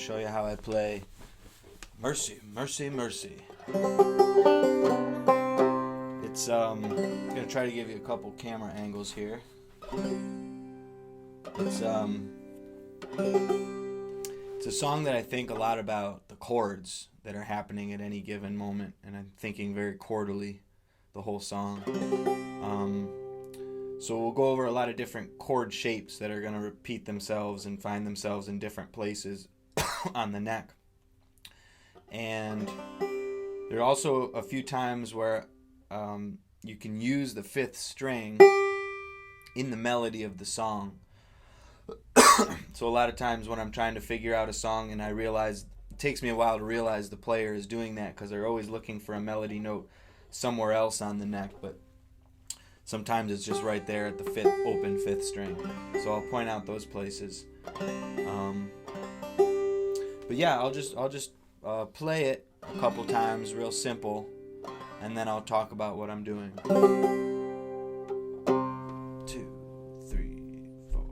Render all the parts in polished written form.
show you how I play Mercy, Mercy, Mercy. It's I'm gonna try to give you a couple camera angles here. It's a song that I think a lot about the chords that are happening at any given moment, and I'm thinking very chordally the whole song. So we'll go over a lot of different chord shapes that are going to repeat themselves and find themselves in different places on the neck. And there are also a few times where you can use the fifth string in the melody of the song. So a lot of times when I'm trying to figure out a song and I realize, it takes me a while to realize the player is doing that because they're always looking for a melody note somewhere else on the neck, but sometimes it's just right there at the open fifth string. So I'll point out those places. But yeah, I'll just play it a couple times, real simple, and then I'll talk about what I'm doing. 2, 3, 4.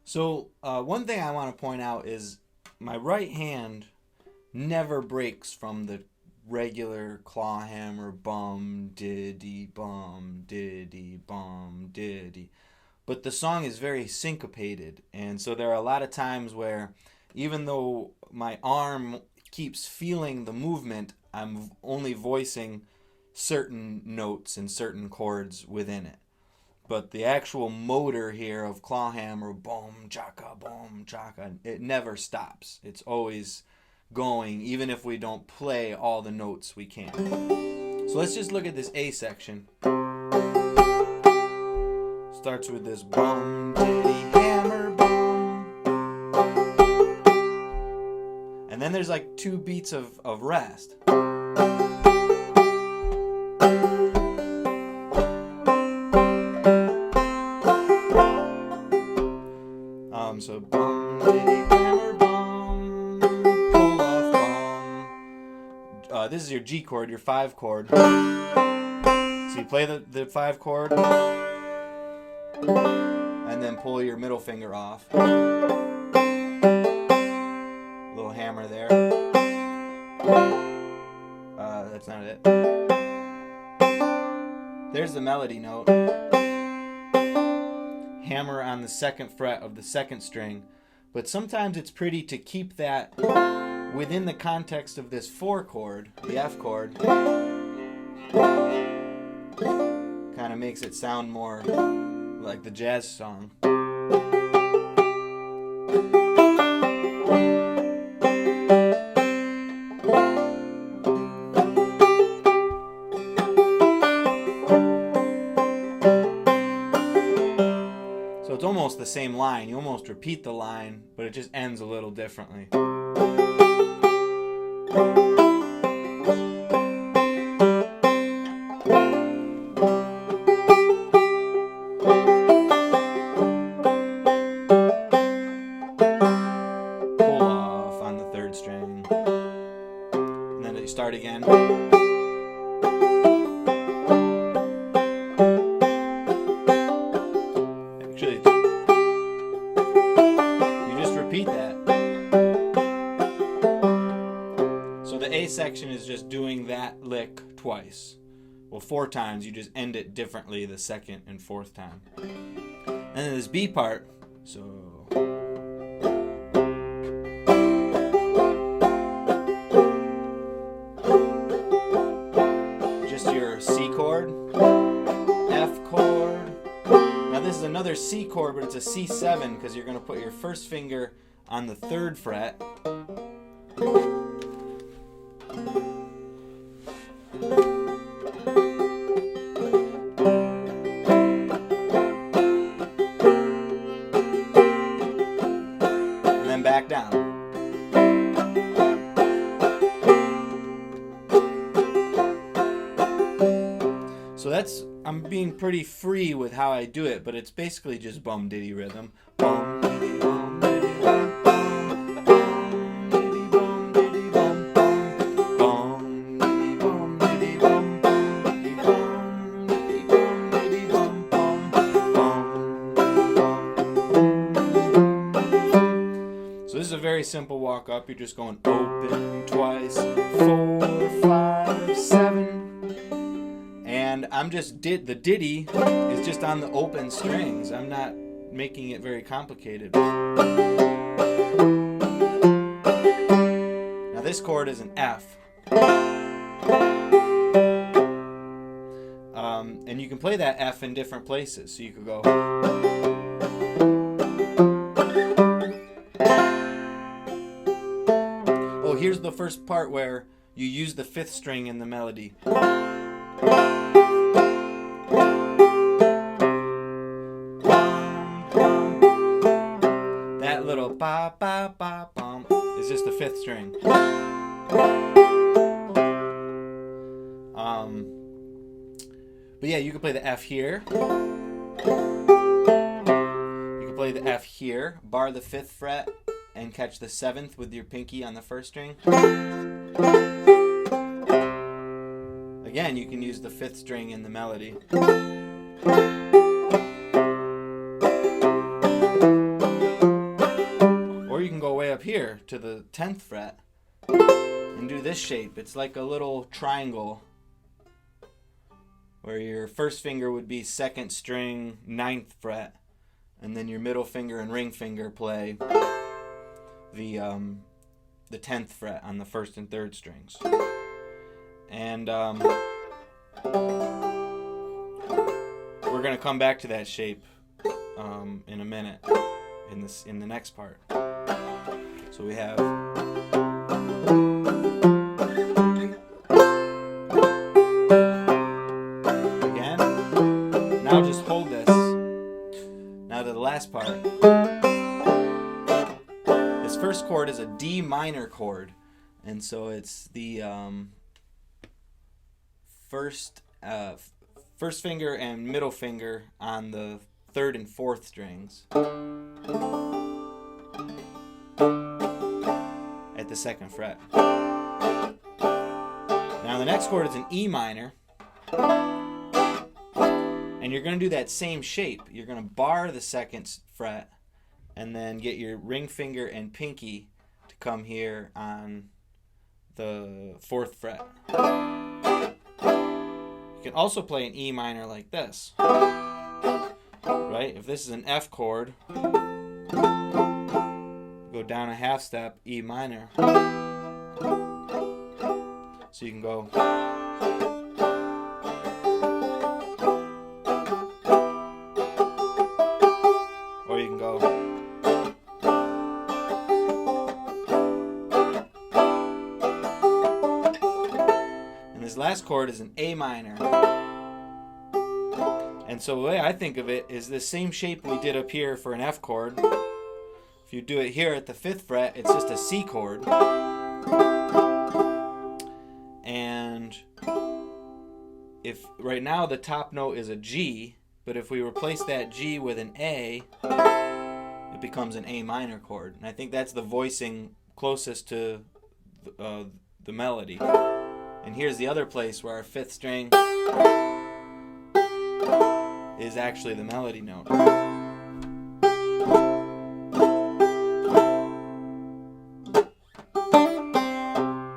So one thing I want to point out is my right hand never breaks from the regular clawhammer bum diddy bum diddy bum diddy, but the song is very syncopated, and so there are a lot of times where even though my arm keeps feeling the movement, I'm only voicing certain notes and certain chords within it. But the actual motor here of clawhammer, boom, chaka, it never stops. It's always going, even if we don't play all the notes we can. So let's just look at this A section. Starts with this bum, diddy, hammer, bum. And then there's like 2 beats of rest. So bum, diddy, hammer, bum, pull off, bum. This is your G chord, your 5 chord. So you play the 5 chord, and then pull your middle finger off. Little hammer there. That's not it. There's the melody note. Hammer on the 2nd fret of the 2nd string, but sometimes it's pretty to keep that within the context of this 4 chord, the F chord, kind of makes it sound more like the jazz song. So it's almost the same line. You almost repeat the line, but it just ends a little differently. Pull off on the 3rd string. And then you start again. Actually, you just repeat that. So the A section is just doing that lick twice. Well, 4 times. You just end it differently the 2nd and 4th time. And then this B part. So your C chord, F chord. Now this is another C chord, but it's a C7 because you're going to put your first finger on the 3rd fret. And then back down. So that's, I'm being pretty free with how I do it, but it's basically just bum diddy rhythm. Bum diddy bum diddy bum bum diddy bum diddy bum bum diddy bum diddy bum diddy bum diddy bum diddy bum bum. So this is a very simple walk up. You're just going open twice, 4, 5, 7. And I'm just the ditty is just on the open strings. I'm not making it very complicated. Now this chord is an F. And you can play that F in different places. So you could go. Oh, here's the first part where you use the 5th string in the melody. That little ba ba ba bum is just the 5th string. But yeah, you can play the F here. You can play the F here, bar the 5th fret, and catch the 7th with your pinky on the 1st string. Again, you can use the 5th string in the melody. Or you can go way up here to the 10th fret and do this shape. It's like a little triangle where your first finger would be 2nd string, 9th fret, and then your middle finger and ring finger play the 10th fret on the 1st and 3rd strings. And we're gonna come back to that shape in a minute in the next part. So we have again. Now just hold this. Now to the last part. This first chord is a D minor chord, and so it's the first finger and middle finger on the 3rd and 4th strings at the 2nd fret. Now the next chord is an E minor, and you're going to do that same shape. You're going to bar the 2nd fret and then get your ring finger and pinky to come here on the 4th fret. You can also play an E minor like this, right? If this is an F chord, go down a half step, E minor. So you can go. Or you can go. And this last chord is an A minor. And so the way I think of it is the same shape we did up here for an F chord. If you do it here at the 5th fret, it's just a C chord. And if right now the top note is a G, but if we replace that G with an A, it becomes an A minor chord. And I think that's the voicing closest to the melody. And here's the other place where our 5th string is actually the melody note.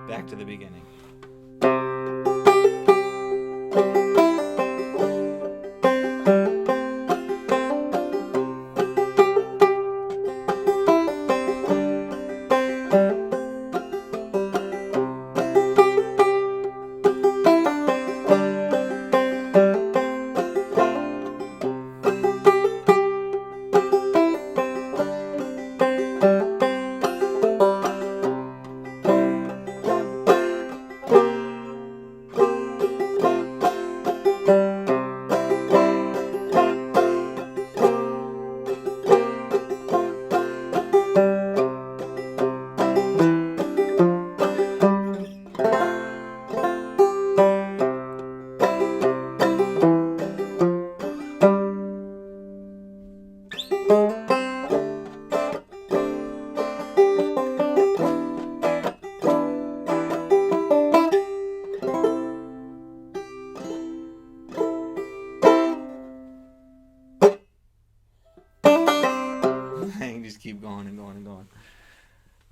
Back to the beginning. You just keep going and going and going.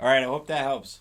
All right, I hope that helps.